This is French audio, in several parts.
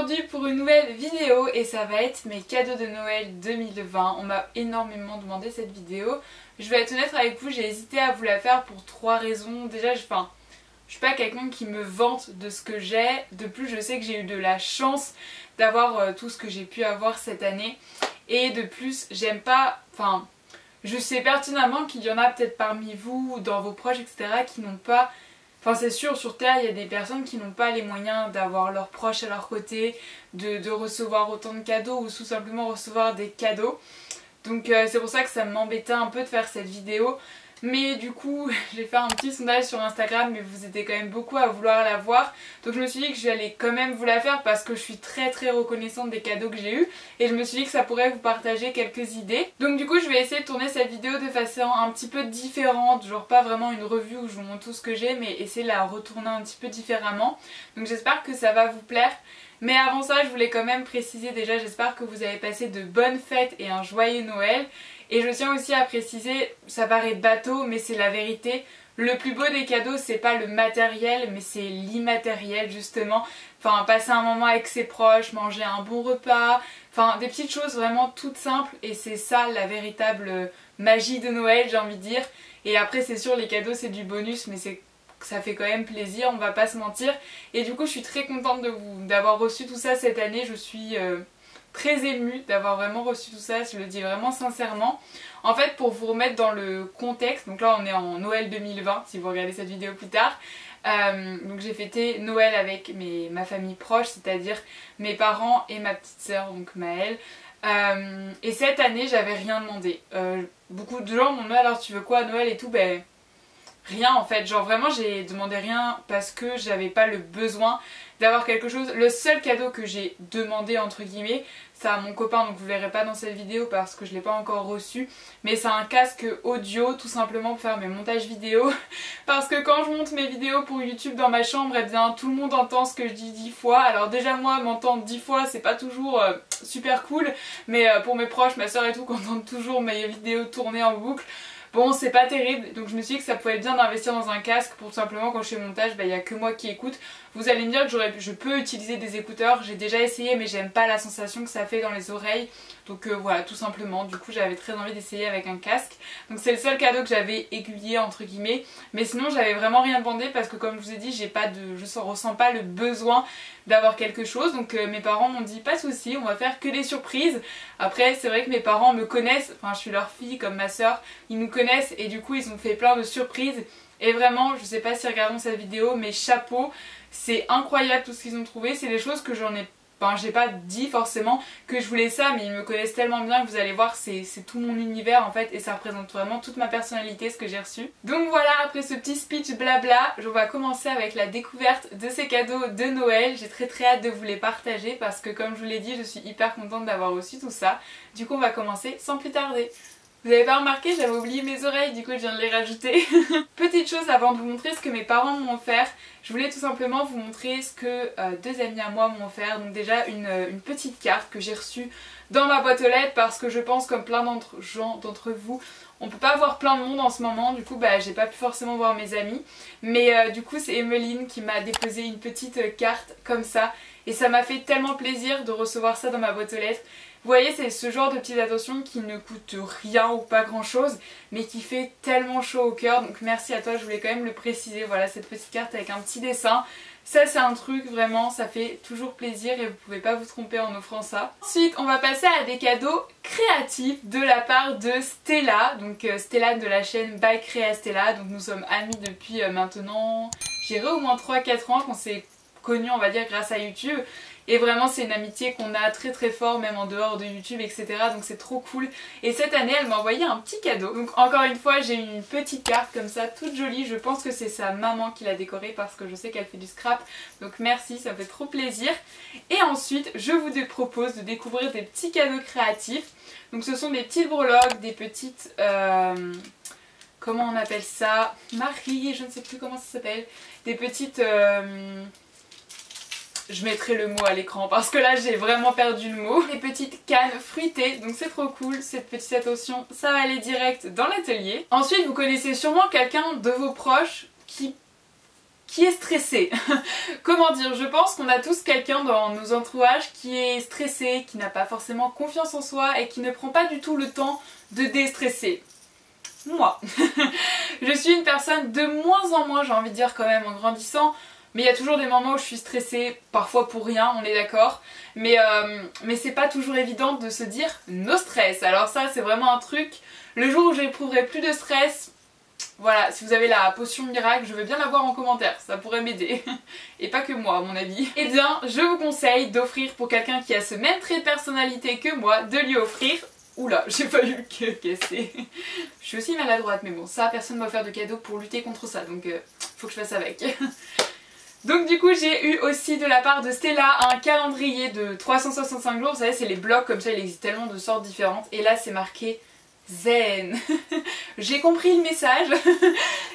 aujourd'hui pour une nouvelle vidéo et ça va être mes cadeaux de Noël 2020. On m'a énormément demandé cette vidéo. Je vais être honnête avec vous, j'ai hésité à vous la faire pour trois raisons. Déjà, je suis pas quelqu'un qui me vante de ce que j'ai. De plus, je sais que j'ai eu de la chance d'avoir tout ce que j'ai pu avoir cette année. Et de plus, j'aime pas... je sais pertinemment qu'il y en a peut-être parmi vous, ou dans vos proches, etc. qui n'ont pas... c'est sûr, sur Terre, il y a des personnes qui n'ont pas les moyens d'avoir leurs proches à leur côté, de recevoir autant de cadeaux ou tout simplement recevoir des cadeaux. Donc c'est pour ça que ça m'embêtait un peu de faire cette vidéo. Mais du coup, j'ai fait un petit sondage sur Instagram, mais vous étiez quand même beaucoup à vouloir la voir. Donc je me suis dit que j'allais quand même vous la faire parce que je suis très reconnaissante des cadeaux que j'ai eus. Et je me suis dit que ça pourrait vous partager quelques idées. Donc du coup, je vais essayer de tourner cette vidéo de façon un petit peu différente. Genre pas vraiment une revue où je vous montre tout ce que j'ai, mais essayer de la retourner un petit peu différemment. Donc j'espère que ça va vous plaire. Mais avant ça, je voulais quand même préciser déjà, j'espère que vous avez passé de bonnes fêtes et un joyeux Noël. Et je tiens aussi à préciser, ça paraît bateau, mais c'est la vérité. Le plus beau des cadeaux, c'est pas le matériel, mais c'est l'immatériel justement. Passer un moment avec ses proches, manger un bon repas, des petites choses vraiment toutes simples. Et c'est ça la véritable magie de Noël, j'ai envie de dire. Et après, c'est sûr, les cadeaux, c'est du bonus, mais ça fait quand même plaisir, on va pas se mentir. Et du coup, je suis très contente d'avoir reçu tout ça cette année. Je suis très émue d'avoir vraiment reçu tout ça, je le dis vraiment sincèrement. En fait, pour vous remettre dans le contexte, donc là on est en Noël 2020 si vous regardez cette vidéo plus tard. Donc j'ai fêté Noël avec ma famille proche, c'est-à-dire mes parents et ma petite sœur, donc Maëlle. Et cette année j'avais rien demandé. Beaucoup de gens m'ont dit alors tu veux quoi à Noël et tout, rien en fait, genre vraiment j'ai demandé rien parce que j'avais pas le besoin d'avoir quelque chose. Le seul cadeau que j'ai demandé entre guillemets, c'est à mon copain, donc vous le verrez pas dans cette vidéo parce que je l'ai pas encore reçu, mais c'est un casque audio tout simplement pour faire mes montages vidéo parce que quand je monte mes vidéos pour YouTube dans ma chambre, eh bien tout le monde entend ce que je dis 10 fois. Alors déjà moi m'entendre 10 fois c'est pas toujours super cool, mais pour mes proches, ma soeur et tout, qui entendent toujours mes vidéos tourner en boucle, bon, c'est pas terrible, donc je me suis dit que ça pouvait être bien d'investir dans un casque pour tout simplement quand je fais montage, il n'y a que moi qui écoute. Vous allez me dire que je peux utiliser des écouteurs, j'ai déjà essayé mais j'aime pas la sensation que ça fait dans les oreilles. Donc voilà, tout simplement, du coup j'avais très envie d'essayer avec un casque. Donc c'est le seul cadeau que j'avais aiguillé entre guillemets. Mais sinon j'avais vraiment rien demandé parce que comme je vous ai dit, je ressens pas le besoin d'avoir quelque chose. Donc mes parents m'ont dit pas de souci, on va faire que des surprises. Après c'est vrai que mes parents me connaissent, je suis leur fille comme ma soeur, ils nous connaissent et du coup ils ont fait plein de surprises. Et vraiment, je sais pas si regardons cette vidéo, mais chapeau, c'est incroyable tout ce qu'ils ont trouvé. C'est des choses que j'ai pas dit forcément que je voulais ça, mais ils me connaissent tellement bien que vous allez voir, c'est tout mon univers en fait, et ça représente vraiment toute ma personnalité, ce que j'ai reçu. Donc voilà, après ce petit speech blabla, on va commencer avec la découverte de ces cadeaux de Noël. J'ai très hâte de vous les partager parce que comme je vous l'ai dit, je suis hyper contente d'avoir reçu tout ça. Du coup on va commencer sans plus tarder. Vous avez pas remarqué, j'avais oublié mes oreilles, du coup je viens de les rajouter. Petite chose avant de vous montrer ce que mes parents m'ont offert, je voulais tout simplement vous montrer ce que deux amis à moi m'ont offert. Donc déjà une petite carte que j'ai reçue dans ma boîte aux lettres parce que je pense comme plein d'entre vous, on peut pas voir plein de monde en ce moment, du coup j'ai pas pu forcément voir mes amis. Mais du coup c'est Emeline qui m'a déposé une petite carte comme ça et ça m'a fait tellement plaisir de recevoir ça dans ma boîte aux lettres. Vous voyez, c'est ce genre de petites attentions qui ne coûtent rien ou pas grand chose, mais qui fait tellement chaud au cœur. Donc merci à toi, je voulais quand même le préciser. Voilà, cette petite carte avec un petit dessin. Ça c'est un truc vraiment, ça fait toujours plaisir et vous pouvez pas vous tromper en offrant ça. Ensuite on va passer à des cadeaux créatifs de la part de Stella. Donc Stella de la chaîne By Créa Stella. Donc nous sommes amis depuis maintenant, j'irai au moins 3-4 ans qu'on s'est connus on va dire grâce à YouTube. Et vraiment c'est une amitié qu'on a très fort même en dehors de YouTube etc. Donc c'est trop cool. Et cette année elle m'a envoyé un petit cadeau. Donc encore une fois j'ai une petite carte comme ça toute jolie. Je pense que c'est sa maman qui l'a décorée parce que je sais qu'elle fait du scrap. Donc merci, ça me fait trop plaisir. Et ensuite je vous propose de découvrir des petits cadeaux créatifs. Donc ce sont des petites breloques, des petites... comment on appelle ça? Marie, je ne sais plus comment ça s'appelle. Des petites... je mettrai le mot à l'écran parce que là j'ai vraiment perdu le mot. Des petites cannes fruitées, donc c'est trop cool, cette petite attention, ça va aller direct dans l'atelier. Ensuite vous connaissez sûrement quelqu'un de vos proches qui qui est stressé. Comment dire, je pense qu'on a tous quelqu'un dans nos entourages qui est stressé, qui n'a pas forcément confiance en soi et qui ne prend pas du tout le temps de déstresser. Moi. Je suis une personne de moins en moins, j'ai envie de dire quand même en grandissant, mais il y a toujours des moments où je suis stressée, parfois pour rien, on est d'accord, mais c'est pas toujours évident de se dire no stress. Alors ça c'est vraiment un truc, le jour où j'éprouverai plus de stress, voilà, si vous avez la potion miracle, je veux bien la voir en commentaire, ça pourrait m'aider. Et pas que moi à mon avis. Eh bien, je vous conseille d'offrir pour quelqu'un qui a ce même trait de personnalité que moi, de lui offrir... Oula, j'ai failli le casser. Je suis aussi maladroite, mais bon, ça, personne ne m'a offert de cadeau pour lutter contre ça, donc faut que je fasse avec. Donc du coup, j'ai eu aussi de la part de Stella un calendrier de 365 jours. Vous savez, c'est les blocs, comme ça, il existe tellement de sortes différentes. Et là, c'est marqué zen. J'ai compris le message.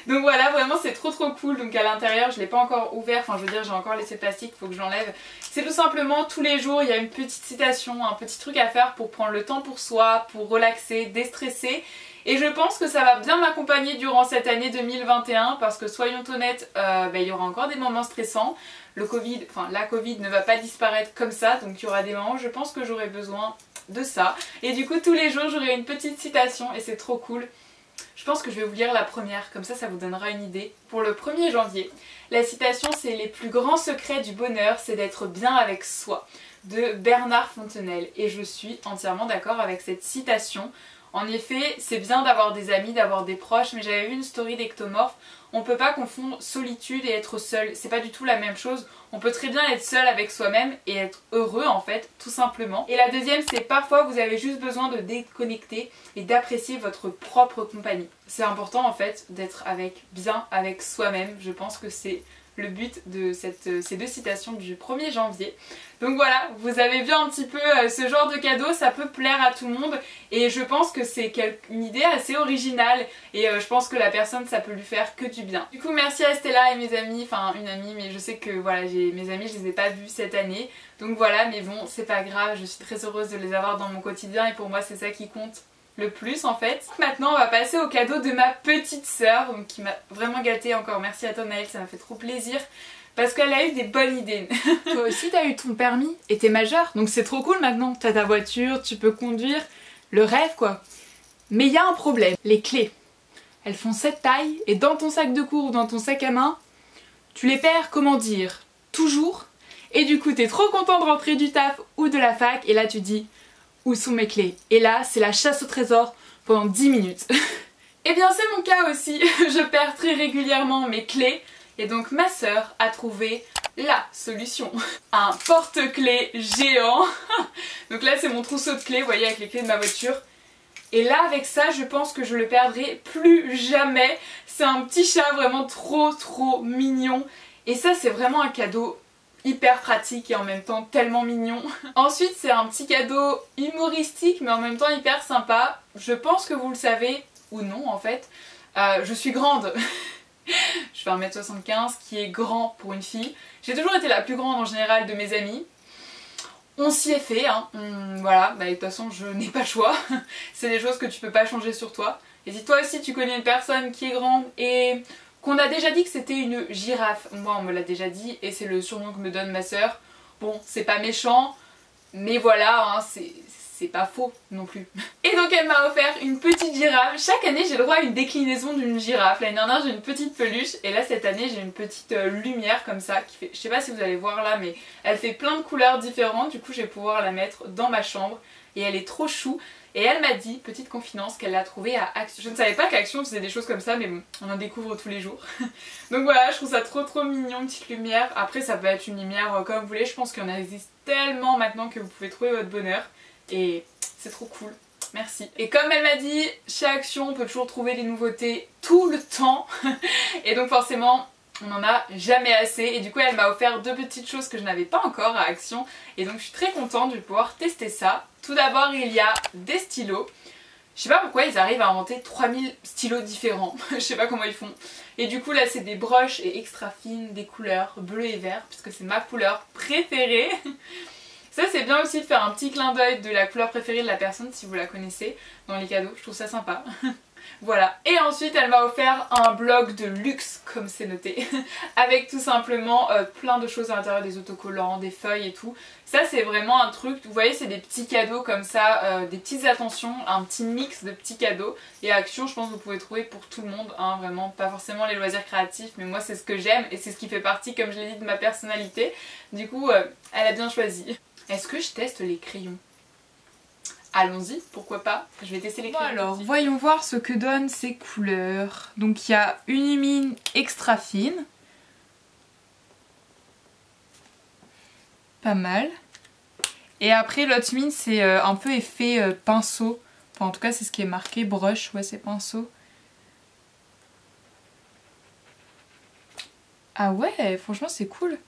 Donc voilà, vraiment c'est trop cool. Donc à l'intérieur je l'ai pas encore ouvert, enfin je veux dire j'ai encore laissé le plastique, il faut que je l'enlève. C'est tout simplement tous les jours il y a une petite citation, un petit truc à faire pour prendre le temps pour soi, pour relaxer, déstresser. Et je pense que ça va bien m'accompagner durant cette année 2021 parce que soyons honnêtes, il y aura encore des moments stressants. La Covid ne va pas disparaître comme ça, donc il y aura des moments où je pense que j'aurai besoin de ça. Et du coup tous les jours j'aurai une petite citation et c'est trop cool. Je pense que je vais vous lire la première, comme ça vous donnera une idée. Pour le 1er janvier, la citation c'est « Les plus grands secrets du bonheur, c'est d'être bien avec soi » de Bernard Fontenelle. Et je suis entièrement d'accord avec cette citation. En effet, c'est bien d'avoir des amis, d'avoir des proches, mais j'avais vu une story d'Ectomorph, on peut pas confondre solitude et être seul, c'est pas du tout la même chose. On peut très bien être seul avec soi-même et être heureux en fait, tout simplement. Et la deuxième, c'est parfois vous avez juste besoin de déconnecter et d'apprécier votre propre compagnie. C'est important en fait d'être bien avec soi-même, je pense que c'est le but de ces deux citations du 1er janvier. Donc voilà, vous avez vu un petit peu ce genre de cadeau, ça peut plaire à tout le monde et je pense que c'est une idée assez originale et je pense que la personne ça peut lui faire que du bien. Du coup merci à Stella et mes amis, enfin une amie mais je sais que voilà mes amis je les ai pas vus cette année donc voilà, mais bon c'est pas grave, je suis très heureuse de les avoir dans mon quotidien et pour moi c'est ça qui compte le plus en fait. Maintenant on va passer au cadeau de ma petite sœur qui m'a vraiment gâtée, encore merci à toi Naël, ça m'a fait trop plaisir parce qu'elle a eu des bonnes idées. Toi aussi t'as eu ton permis et t'es majeure donc c'est trop cool maintenant, t'as ta voiture, tu peux conduire, le rêve quoi. Mais il y a un problème, les clés. Elles font cette taille et dans ton sac de cours ou dans ton sac à main, tu les perds, comment dire, toujours. Et du coup t'es trop content de rentrer du taf ou de la fac et là tu dis où sont mes clés? Et là c'est la chasse au trésor pendant 10 minutes. Et bien c'est mon cas aussi, je perds très régulièrement mes clés et donc ma sœur a trouvé la solution. Un porte-clés géant. Donc là c'est mon trousseau de clés, vous voyez avec les clés de ma voiture. Et là avec ça je pense que je le perdrai plus jamais. C'est un petit chat vraiment trop mignon. Et ça c'est vraiment un cadeau hyper pratique et en même temps tellement mignon. Ensuite c'est un petit cadeau humoristique mais en même temps hyper sympa. Je pense que vous le savez, ou non en fait, je suis grande. Je fais 1m75 qui est grand pour une fille. J'ai toujours été la plus grande en général de mes amis. On s'y est fait, hein. Voilà, bah, de toute façon je n'ai pas le choix. C'est des choses que tu peux pas changer sur toi. Et si toi aussi tu connais une personne qui est grande et qu'on a déjà dit que c'était une girafe, moi on me l'a déjà dit et c'est le surnom que me donne ma soeur. Bon, c'est pas méchant, mais voilà, hein, c'est pas faux non plus. Et donc elle m'a offert une petite girafe. Chaque année j'ai le droit à une déclinaison d'une girafe. L'année dernière j'ai une petite peluche et là cette année j'ai une petite lumière comme ça qui fait, je sais pas si vous allez voir là mais elle fait plein de couleurs différentes. Du coup je vais pouvoir la mettre dans ma chambre et elle est trop chou. Et elle m'a dit, petite confidence, qu'elle l'a trouvée à Action. Je ne savais pas qu'Action faisait des choses comme ça mais bon, on en découvre tous les jours. Donc voilà, je trouve ça trop mignon, une petite lumière. Après ça peut être une lumière comme vous voulez, je pense qu'il y en existe tellement maintenant que vous pouvez trouver votre bonheur. Et c'est trop cool, merci. Et comme elle m'a dit, chez Action on peut toujours trouver des nouveautés tout le temps. Et donc forcément on n'en a jamais assez. Et du coup elle m'a offert deux petites choses que je n'avais pas encore à Action. Et donc je suis très contente de pouvoir tester ça. Tout d'abord il y a des stylos. Je sais pas pourquoi ils arrivent à inventer 3000 stylos différents. Je sais pas comment ils font. Et du coup là c'est des broches et extra fines, des couleurs bleu et vert puisque c'est ma couleur préférée. Ça c'est bien aussi de faire un petit clin d'œil de la couleur préférée de la personne si vous la connaissez dans les cadeaux, je trouve ça sympa. Voilà, et ensuite elle m'a offert un bloc de luxe comme c'est noté avec tout simplement plein de choses à l'intérieur, des autocollants, des feuilles et tout. Ça c'est vraiment un truc, vous voyez c'est des petits cadeaux comme ça, des petites attentions, un petit mix de petits cadeaux. Et Action je pense que vous pouvez trouver pour tout le monde, hein, vraiment pas forcément les loisirs créatifs, mais moi c'est ce que j'aime et c'est ce qui fait partie comme je l'ai dit de ma personnalité. Du coup elle a bien choisi. Est-ce que je teste les crayons? Allons-y, pourquoi pas. Je vais tester les crayons. Bon alors, voyons voir ce que donnent ces couleurs. Donc il y a une mine extra fine. Pas mal. Et après l'autre mine c'est un peu effet pinceau. Enfin en tout cas c'est ce qui est marqué, brush, ouais c'est pinceau. Ah ouais, franchement c'est cool.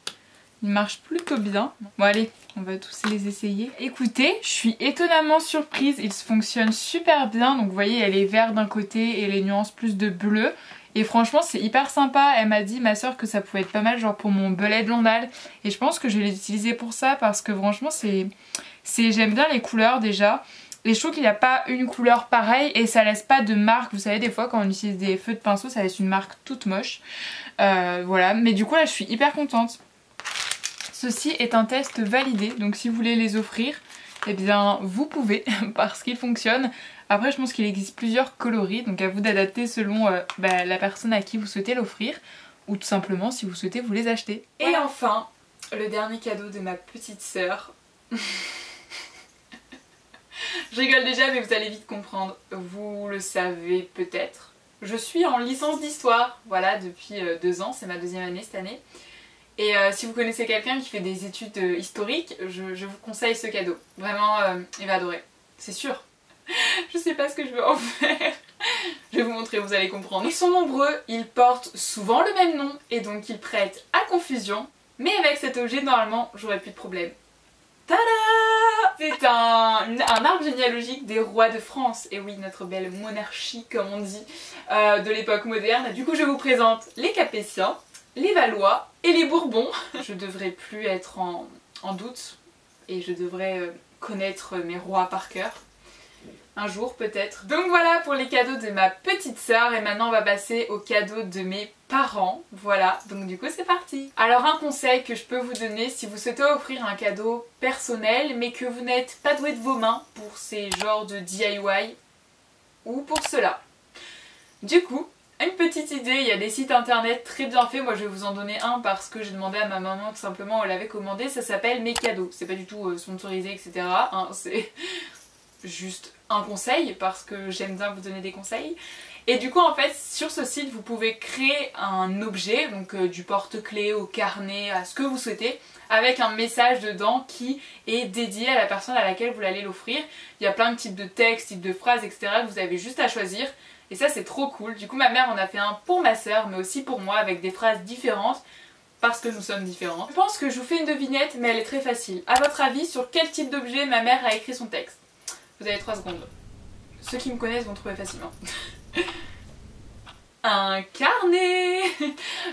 Il marche plutôt bien. Bon allez, on va tous les essayer. Écoutez, je suis étonnamment surprise, ils fonctionnent super bien. Donc vous voyez, elle est verte d'un côté et les nuances plus de bleu. Et franchement c'est hyper sympa. Elle m'a dit, ma soeur, que ça pouvait être pas mal genre pour mon belay de Londal. Et je pense que je vais les utiliser pour ça parce que franchement j'aime bien les couleurs déjà. Et je trouve qu'il n'y a pas une couleur pareille et ça laisse pas de marque. Vous savez des fois quand on utilise des feux de pinceau ça laisse une marque toute moche. Voilà, mais du coup là je suis hyper contente. Ceci est un test validé, donc si vous voulez les offrir, eh bien vous pouvez parce qu'ils fonctionnent. Après je pense qu'il existe plusieurs coloris, donc à vous d'adapter selon la personne à qui vous souhaitez l'offrir ou tout simplement si vous souhaitez vous les acheter. Et enfin, le dernier cadeau de ma petite sœur. Je rigole déjà mais vous allez vite comprendre, vous le savez peut-être. Je suis en licence d'histoire, voilà, depuis 2 ans, c'est ma 2e année cette année. Et si vous connaissez quelqu'un qui fait des études historiques, je vous conseille ce cadeau. Vraiment, il va adorer. C'est sûr. Je sais pas ce que je veux en faire. Je vais vous montrer, vous allez comprendre. Ils sont nombreux, ils portent souvent le même nom et donc ils prêtent à confusion. Mais avec cet objet, normalement, j'aurais plus de problème. Tada! C'est un arbre généalogique des rois de France. Et oui, notre belle monarchie, comme on dit, de l'époque moderne. Du coup, je vous présente les Capétiens, les Valois et les Bourbons. Je devrais plus être en doute et je devrais connaître mes rois par cœur. Un jour peut-être. Donc voilà pour les cadeaux de ma petite sœur et maintenant on va passer aux cadeaux de mes parents. Voilà, donc du coup c'est parti. Alors un conseil que je peux vous donner si vous souhaitez offrir un cadeau personnel mais que vous n'êtes pas doué de vos mains pour ces genres de DIY ou pour cela. Du coup, une petite idée, il y a des sites internet très bien faits, moi je vais vous en donner un parce que j'ai demandé à ma maman tout simplement, elle l'avait commandé, ça s'appelle Mes Cadeaux. C'est pas du tout sponsorisé etc, hein, c'est juste un conseil parce que j'aime bien vous donner des conseils. Et du coup en fait sur ce site vous pouvez créer un objet, donc du porte-clés au carnet, à ce que vous souhaitez, avec un message dedans qui est dédié à la personne à laquelle vous allez l'offrir. Il y a plein de types de textes, types de phrases etc que vous avez juste à choisir. Et ça c'est trop cool. Du coup ma mère en a fait un pour ma soeur mais aussi pour moi avec des phrases différentes parce que nous sommes différents. Je pense que je vous fais une devinette mais elle est très facile. À votre avis sur quel type d'objet ma mère a écrit son texte? Vous avez 3 secondes. Ceux qui me connaissent vont trouver facilement. Un carnet.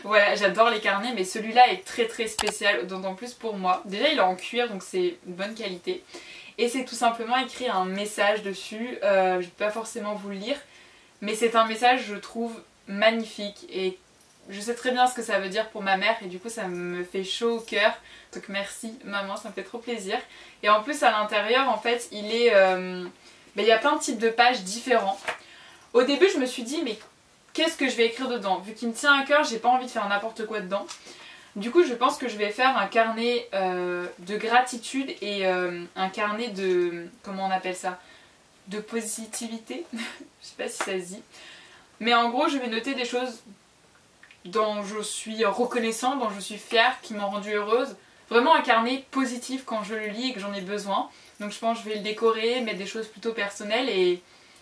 Voilà, j'adore les carnets mais celui-là est très très spécial, d'autant plus pour moi. Déjà il est en cuir donc c'est une bonne qualité. Et c'est tout simplement écrit un message dessus, je vais pas forcément vous le lire. Mais c'est un message je trouve magnifique et je sais très bien ce que ça veut dire pour ma mère et du coup ça me fait chaud au cœur. Donc merci maman, ça me fait trop plaisir. Et en plus à l'intérieur en fait il est... il y a plein de types de pages différents. Au début je me suis dit mais qu'est-ce que je vais écrire dedans? Vu qu'il me tient à cœur j'ai pas envie de faire n'importe quoi dedans. Du coup je pense que je vais faire un carnet de gratitude et un carnet de... comment on appelle ça? De positivité. Je sais pas si ça se dit. Mais en gros je vais noter des choses dont je suis reconnaissante, dont je suis fière, qui m'ont rendue heureuse. Vraiment un carnet positif quand je le lis et que j'en ai besoin. Donc je pense que je vais le décorer, mettre des choses plutôt personnelles et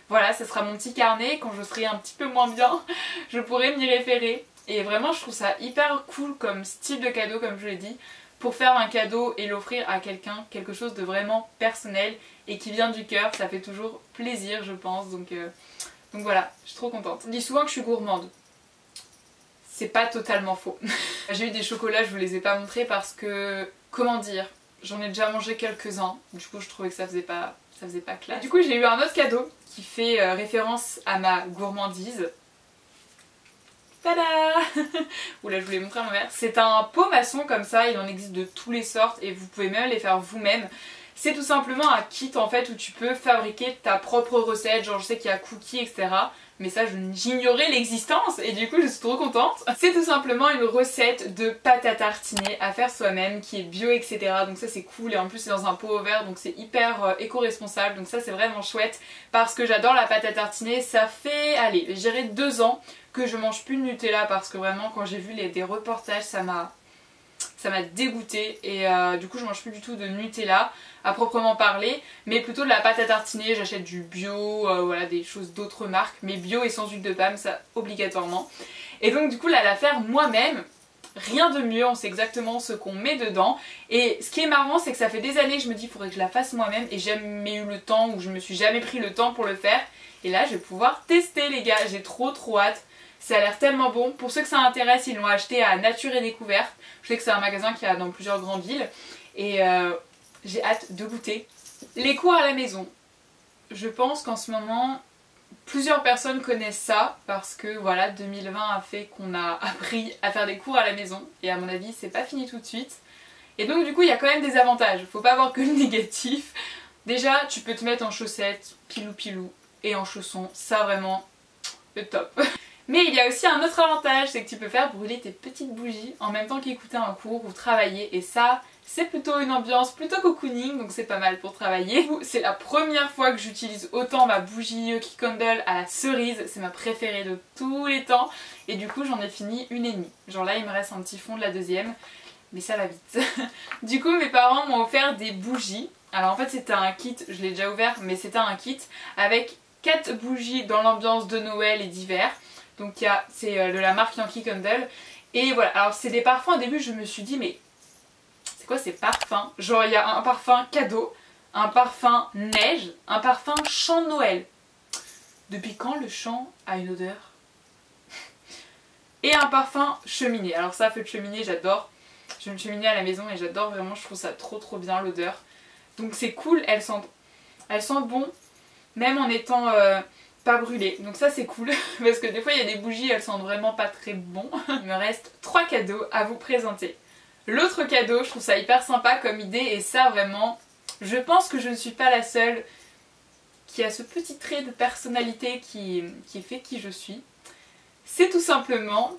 voilà, ça sera mon petit carnet. Quand je serai un petit peu moins bien, je pourrai m'y référer. Et vraiment je trouve ça hyper cool comme style de cadeau comme je l'ai dit. Pour faire un cadeau et l'offrir à quelqu'un, quelque chose de vraiment personnel et qui vient du cœur, ça fait toujours plaisir je pense. Donc voilà, je suis trop contente. Je dis souvent que je suis gourmande. C'est pas totalement faux. J'ai eu des chocolats, je vous les ai pas montrés parce que, comment dire, j'en ai déjà mangé quelques-uns, du coup je trouvais que ça faisait pas classe. Et du coup j'ai eu un autre cadeau qui fait référence à ma gourmandise. Tada. Oula, je voulais montrer à l'envers. C'est un pot maçon comme ça, il en existe de toutes les sortes et vous pouvez même les faire vous-même. C'est tout simplement un kit en fait où tu peux fabriquer ta propre recette, genre je sais qu'il y a cookies etc. Mais ça j'ignorais l'existence et du coup je suis trop contente. C'est tout simplement une recette de pâte à tartiner à faire soi-même qui est bio etc. Donc ça c'est cool et en plus c'est dans un pot au verre donc c'est hyper éco-responsable. Donc ça c'est vraiment chouette parce que j'adore la pâte à tartiner. Ça fait, allez, je dirais 2 ans que je mange plus de Nutella parce que vraiment quand j'ai vu des reportages ça m'a dégoûtée et du coup je mange plus du tout de Nutella à proprement parler mais plutôt de la pâte à tartiner. J'achète du bio, voilà, des choses d'autres marques mais bio et sans huile de palme, ça obligatoirement. Et donc du coup là la faire moi-même, rien de mieux, on sait exactement ce qu'on met dedans. Et ce qui est marrant c'est que ça fait des années que je me dis il faudrait que je la fasse moi-même et j'ai jamais eu le temps ou je me suis jamais pris le temps pour le faire. Et là je vais pouvoir tester les gars, j'ai trop hâte. Ça a l'air tellement bon. Pour ceux que ça intéresse, ils l'ont acheté à Nature et Découverte. Je sais que c'est un magasin qui a dans plusieurs grandes villes. Et j'ai hâte de goûter. Les cours à la maison. Je pense qu'en ce moment, plusieurs personnes connaissent ça. Parce que voilà, 2020 a fait qu'on a appris à faire des cours à la maison. Et à mon avis, c'est pas fini tout de suite. Et donc du coup, il y a quand même des avantages. Faut pas voir que le négatif. Déjà, tu peux te mettre en chaussettes, pilou, et en chaussons. Ça vraiment, le top. Mais il y a aussi un autre avantage, c'est que tu peux faire brûler tes petites bougies en même temps qu'écouter un cours ou travailler et ça c'est plutôt une ambiance plutôt cocooning donc c'est pas mal pour travailler. C'est la première fois que j'utilise autant ma bougie Yoki Candle à la cerise, c'est ma préférée de tous les temps et du coup j'en ai fini une et demie. Genre là il me reste un petit fond de la deuxième mais ça va vite. Du coup mes parents m'ont offert des bougies. Alors en fait c'était un kit, je l'ai déjà ouvert mais c'était un kit avec 4 bougies dans l'ambiance de Noël et d'hiver. Donc c'est de la marque Yankee Candle. Et voilà, alors c'est des parfums, au début je me suis dit mais c'est quoi ces parfums? Genre il y a un parfum cadeau, un parfum neige, un parfum chant de Noël. Depuis quand le chant a une odeur? Et un parfum cheminée. Alors ça, feu de cheminée, j'adore. J'ai une cheminée à la maison et j'adore vraiment, je trouve ça trop bien l'odeur. Donc c'est cool, elles sentent bon, même en étant pas brûlées. Donc ça c'est cool, parce que des fois il y a des bougies, elles sentent vraiment pas très bon. Il me reste 3 cadeaux à vous présenter. L'autre cadeau, je trouve ça hyper sympa comme idée et ça vraiment, je pense que je ne suis pas la seule qui a ce petit trait de personnalité qui fait qui je suis. C'est tout simplement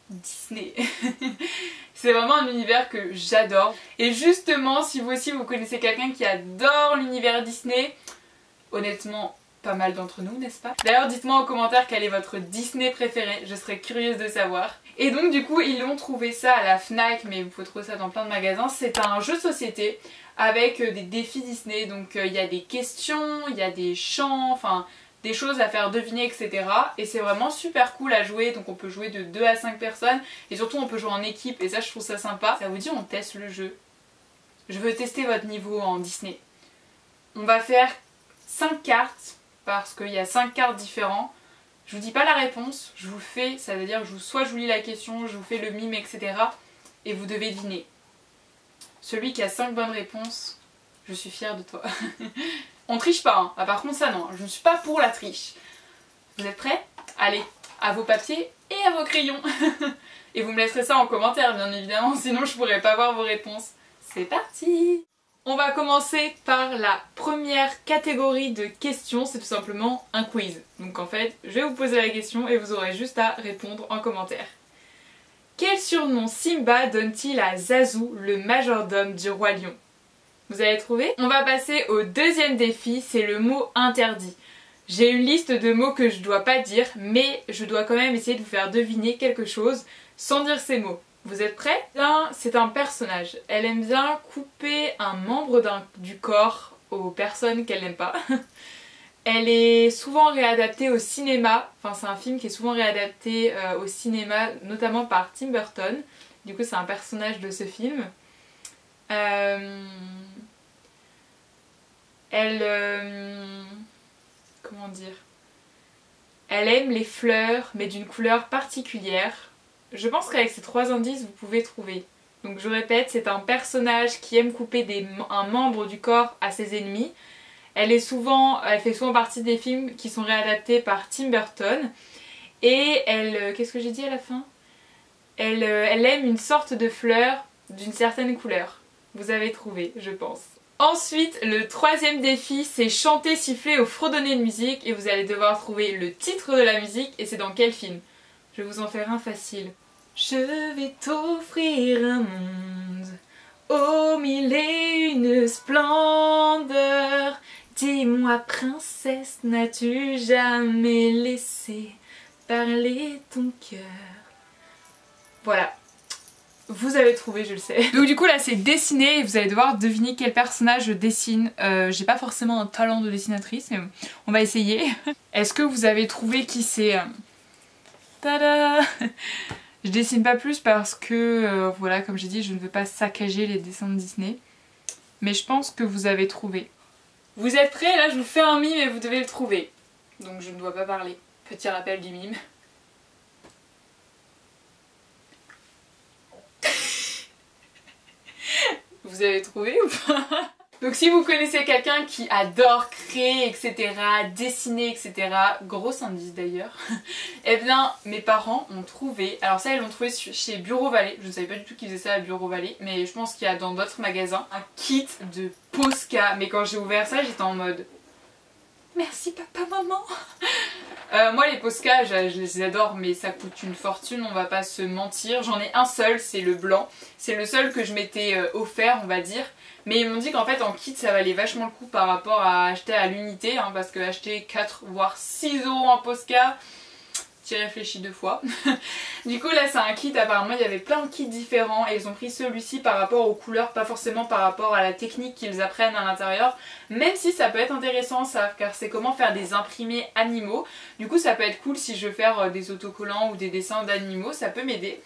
Disney. C'est vraiment un univers que j'adore. Et justement, si vous aussi vous connaissez quelqu'un qui adore l'univers Disney, honnêtement, pas mal d'entre nous, n'est-ce pas? D'ailleurs, dites-moi en commentaire quel est votre Disney préféré, je serais curieuse de savoir. Et donc du coup, ils ont trouvé ça à la Fnac, mais vous pouvez trouver ça dans plein de magasins. C'est un jeu de société avec des défis Disney, donc il y a des questions, il y a des chants, enfin des choses à faire deviner, etc. Et c'est vraiment super cool à jouer, donc on peut jouer de 2 à 5 personnes et surtout on peut jouer en équipe et ça je trouve ça sympa. Ça vous dit on teste le jeu? Je veux tester votre niveau en Disney. On va faire 5 cartes parce qu'il y a 5 cartes différentes. Je vous dis pas la réponse, je vous fais, ça veut dire soit je vous lis la question, je vous fais le mime, etc. Et vous devez deviner. Celui qui a 5 bonnes réponses, je suis fière de toi. On triche pas, hein. Ah, par contre ça non, je ne suis pas pour la triche. Vous êtes prêts? Allez, à vos papiers et à vos crayons. Et vous me laisserez ça en commentaire bien évidemment, sinon je pourrais pas voir vos réponses. C'est parti! On va commencer par la première catégorie de questions, c'est tout simplement un quiz. Donc en fait, je vais vous poser la question et vous aurez juste à répondre en commentaire. Quel surnom Simba donne-t-il à Zazu, le majordome du roi lion? Vous avez trouvé? On va passer au deuxième défi, c'est le mot interdit. J'ai une liste de mots que je dois pas dire, mais je dois quand même essayer de vous faire deviner quelque chose sans dire ces mots. Vous êtes prêts? C'est un personnage. Elle aime bien couper un membre du corps aux personnes qu'elle n'aime pas. Elle est souvent réadaptée au cinéma. Enfin, c'est un film qui est souvent réadapté au cinéma, notamment par Tim Burton. Du coup, c'est un personnage de ce film. Comment dire? Elle aime les fleurs, mais d'une couleur particulière. Je pense qu'avec ces 3 indices, vous pouvez trouver. Donc je répète, c'est un personnage qui aime couper un membre du corps à ses ennemis. Elle fait souvent partie des films qui sont réadaptés par Tim Burton. Et elle, qu'est-ce que j'ai dit à la fin? Elle aime une sorte de fleur d'une certaine couleur. Vous avez trouvé, je pense. Ensuite, le troisième défi, c'est chanter, siffler ou fredonner une musique. Et vous allez devoir trouver le titre de la musique et c'est dans quel film. Je vais vous en faire un facile. Je vais t'offrir un monde aux mille et une splendeurs. Dis-moi, princesse, n'as-tu jamais laissé parler ton cœur? Voilà. Vous avez trouvé, je le sais. Donc du coup là c'est dessiné et vous allez devoir deviner quel personnage je dessine. J'ai pas forcément un talent de dessinatrice mais on va essayer. Est-ce que vous avez trouvé qui c'est? Tada! Je dessine pas plus parce que voilà, comme j'ai dit, je ne veux pas saccager les dessins de Disney. Mais je pense que vous avez trouvé. Vous êtes prêts? Là je vous fais un mime et vous devez le trouver. Donc je ne dois pas parler. Petit rappel du mime. Vous avez trouvé ou pas? Donc si vous connaissez quelqu'un qui adore créer, etc., dessiner, etc., gros indice d'ailleurs, eh bien mes parents ont trouvé, alors ça ils l'ont trouvé chez Bureau Vallée, je ne savais pas du tout qu'ils faisaient ça à Bureau Vallée, mais je pense qu'il y a dans d'autres magasins, un kit de Posca, mais quand j'ai ouvert ça j'étais en mode merci papa, maman. Moi les Posca je les adore mais ça coûte une fortune, on va pas se mentir. J'en ai un seul, c'est le blanc. C'est le seul que je m'étais offert on va dire. Mais ils m'ont dit qu'en fait en kit ça valait vachement le coup par rapport à acheter à l'unité hein, parce que acheter 4 voire 6 € en Posca, j'y réfléchis 2 fois. Du coup là c'est un kit, apparemment il y avait plein de kits différents et ils ont pris celui-ci par rapport aux couleurs, pas forcément par rapport à la technique qu'ils apprennent à l'intérieur. Même si ça peut être intéressant ça, car c'est comment faire des imprimés animaux. Du coup ça peut être cool si je veux faire des autocollants ou des dessins d'animaux, ça peut m'aider.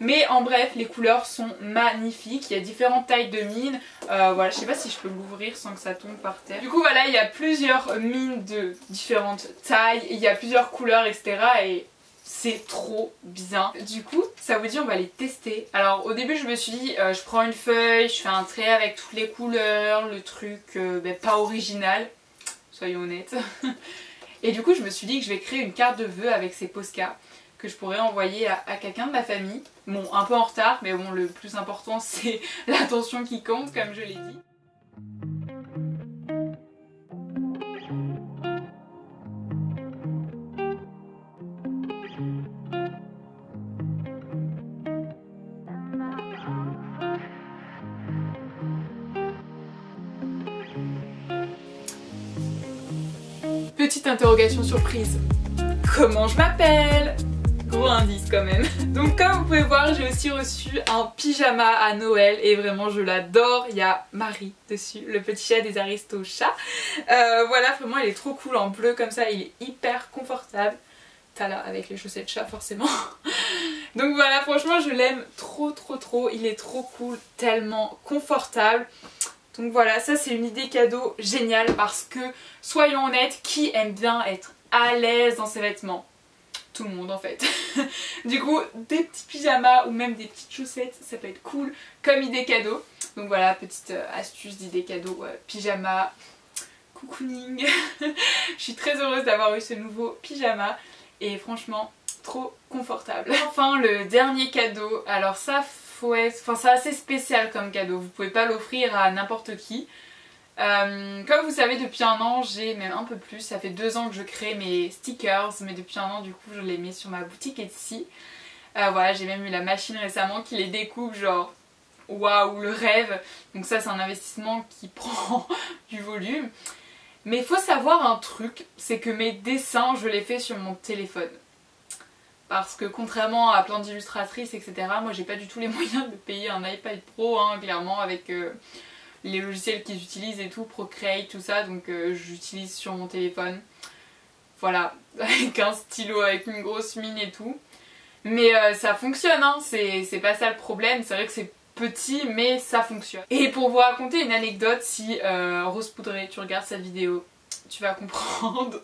Mais en bref, les couleurs sont magnifiques, il y a différentes tailles de mines, voilà, je sais pas si je peux l'ouvrir sans que ça tombe par terre. Du coup voilà, il y a plusieurs mines de différentes tailles, il y a plusieurs couleurs etc. Et c'est trop bien. Du coup, ça vous dit on va les tester. Alors au début je me suis dit, je prends une feuille, je fais un trait avec toutes les couleurs, le truc pas original, soyons honnêtes. Et du coup je me suis dit que je vais créer une carte de vœux avec ces Posca que je pourrais envoyer à quelqu'un de ma famille. Bon, un peu en retard, mais bon, le plus important c'est l'attention qui compte, comme je l'ai dit. Petite interrogation surprise. Comment je m'appelle? Gros indice quand même. Donc comme vous pouvez voir, j'ai aussi reçu un pyjama à Noël et vraiment je l'adore. Il y a Marie dessus, le petit chat des Aristochats. Voilà, vraiment il est trop cool en bleu comme ça, il est hyper confortable. T'as là avec les chaussettes chat forcément. Donc voilà, franchement je l'aime trop trop trop, il est trop cool, tellement confortable. Donc voilà, ça c'est une idée cadeau géniale parce que, soyons honnêtes, qui aime bien être à l'aise dans ses vêtements? Tout le monde en fait. Du coup, des petits pyjamas ou même des petites chaussettes, ça peut être cool comme idée cadeau. Donc voilà, petite astuce d'idée cadeau, pyjama, cocooning. Je suis très heureuse d'avoir eu ce nouveau pyjama et franchement, trop confortable. Enfin, le dernier cadeau, alors ça, c'est assez spécial comme cadeau, vous pouvez pas l'offrir à n'importe qui. Comme vous savez, depuis un an, j'ai même un peu plus, ça fait 2 ans que je crée mes stickers, mais depuis un an du coup je les mets sur ma boutique Etsy. Voilà, j'ai même eu la machine récemment qui les découpe, genre waouh, le rêve. Donc ça c'est un investissement qui prend du volume. Mais il faut savoir un truc, c'est que mes dessins je les fais sur mon téléphone. Parce que contrairement à plein d'illustratrices etc, moi j'ai pas du tout les moyens de payer un iPad Pro hein, clairement avec les logiciels qu'ils utilisent et tout, Procreate, tout ça, donc j'utilise sur mon téléphone. Voilà, avec un stylo, avec une grosse mine et tout. Mais ça fonctionne, hein, c'est pas ça le problème, c'est vrai que c'est petit mais ça fonctionne. Et pour vous raconter une anecdote, si Rose Poudrée, tu regardes cette vidéo, tu vas comprendre.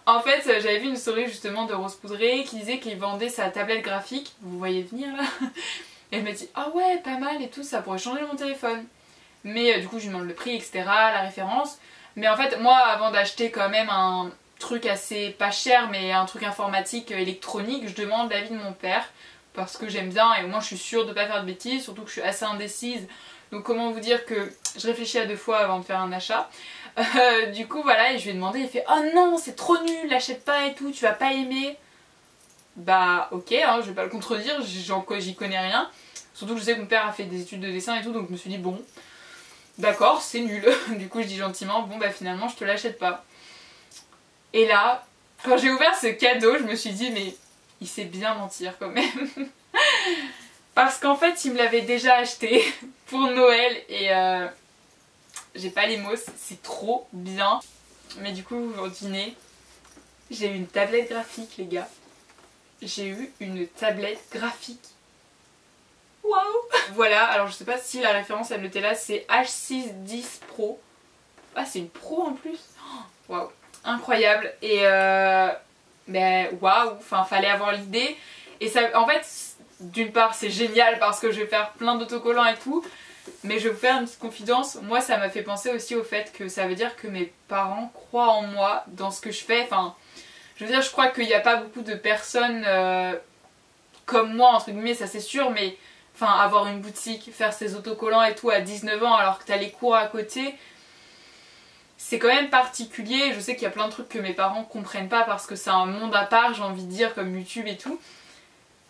En fait, j'avais vu une story justement de Rose Poudrée qui disait qu'il vendait sa tablette graphique, vous voyez venir là. Et je me dis ah ouais pas mal et tout, ça pourrait changer mon téléphone. Mais du coup je lui demande le prix etc, la référence. Mais en fait moi avant d'acheter quand même un truc assez pas cher mais un truc informatique électronique, je demande l'avis de mon père. Parce que j'aime bien et au moins je suis sûre de pas faire de bêtises, surtout que je suis assez indécise. Donc comment vous dire que je réfléchis à 2 fois avant de faire un achat. Du coup voilà, et je lui ai demandé, il fait oh non c'est trop nul, l'achète pas et tout, tu vas pas aimer. Bah ok, hein, je vais pas le contredire, j'y connais rien. Surtout que je sais que mon père a fait des études de dessin et tout, donc je me suis dit bon, d'accord c'est nul. Du coup je dis gentiment bon bah finalement je te l'achète pas. Et là, quand j'ai ouvert ce cadeau, je me suis dit mais il sait bien mentir quand même. Parce qu'en fait il me l'avait déjà acheté pour Noël et j'ai pas les mots, c'est trop bien. Mais du coup au dîner, j'ai eu une tablette graphique les gars. J'ai eu une tablette graphique. Waouh. Voilà, alors je sais pas si la référence elle était là, c'est H610 Pro. Ah c'est une Pro en plus. Waouh, incroyable. Et ben waouh, enfin fallait avoir l'idée. Et ça, en fait, d'une part c'est génial parce que je vais faire plein d'autocollants et tout. Mais je vais vous faire une petite confidence, moi ça m'a fait penser aussi au fait que ça veut dire que mes parents croient en moi, dans ce que je fais. Enfin, je veux dire, je crois qu'il n'y a pas beaucoup de personnes comme moi, entre guillemets, ça c'est sûr, mais enfin, avoir une boutique, faire ses autocollants et tout à 19 ans alors que t'as les cours à côté, c'est quand même particulier. Je sais qu'il y a plein de trucs que mes parents comprennent pas parce que c'est un monde à part, j'ai envie de dire, comme YouTube et tout.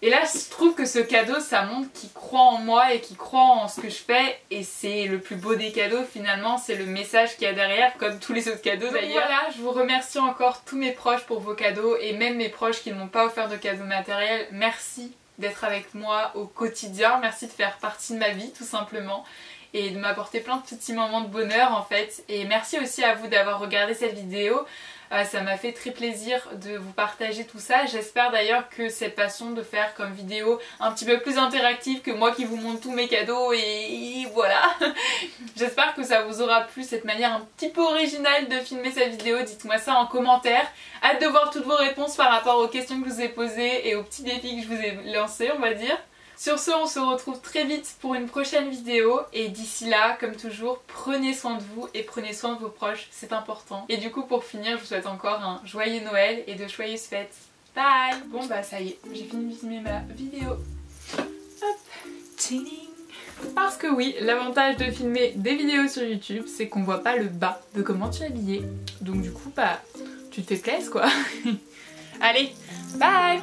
Et là je trouve que ce cadeau ça montre qu'il croit en moi et qu'il croit en ce que je fais et c'est le plus beau des cadeaux finalement, c'est le message qu'il y a derrière comme tous les autres cadeaux d'ailleurs. Voilà, je vous remercie encore tous mes proches pour vos cadeaux et même mes proches qui ne m'ont pas offert de cadeaux matériels. Merci d'être avec moi au quotidien, merci de faire partie de ma vie tout simplement et de m'apporter plein de petits moments de bonheur en fait. Et merci aussi à vous d'avoir regardé cette vidéo. Ça m'a fait très plaisir de vous partager tout ça. J'espère d'ailleurs que cette façon de faire comme vidéo un petit peu plus interactive que moi qui vous montre tous mes cadeaux et voilà. J'espère que ça vous aura plu, cette manière un petit peu originale de filmer cette vidéo. Dites-moi ça en commentaire. Hâte de voir toutes vos réponses par rapport aux questions que je vous ai posées et aux petits défis que je vous ai lancés, on va dire. Sur ce, on se retrouve très vite pour une prochaine vidéo et d'ici là, comme toujours, prenez soin de vous et prenez soin de vos proches, c'est important. Et du coup, pour finir, je vous souhaite encore un joyeux Noël et de joyeuses fêtes. Bye. Bon bah ça y est, j'ai fini de filmer ma vidéo. Hop, tching. Parce que oui, l'avantage de filmer des vidéos sur YouTube, c'est qu'on voit pas le bas de comment tu es habillée. Donc du coup, bah, tu te fais plaisir quoi. Allez, bye.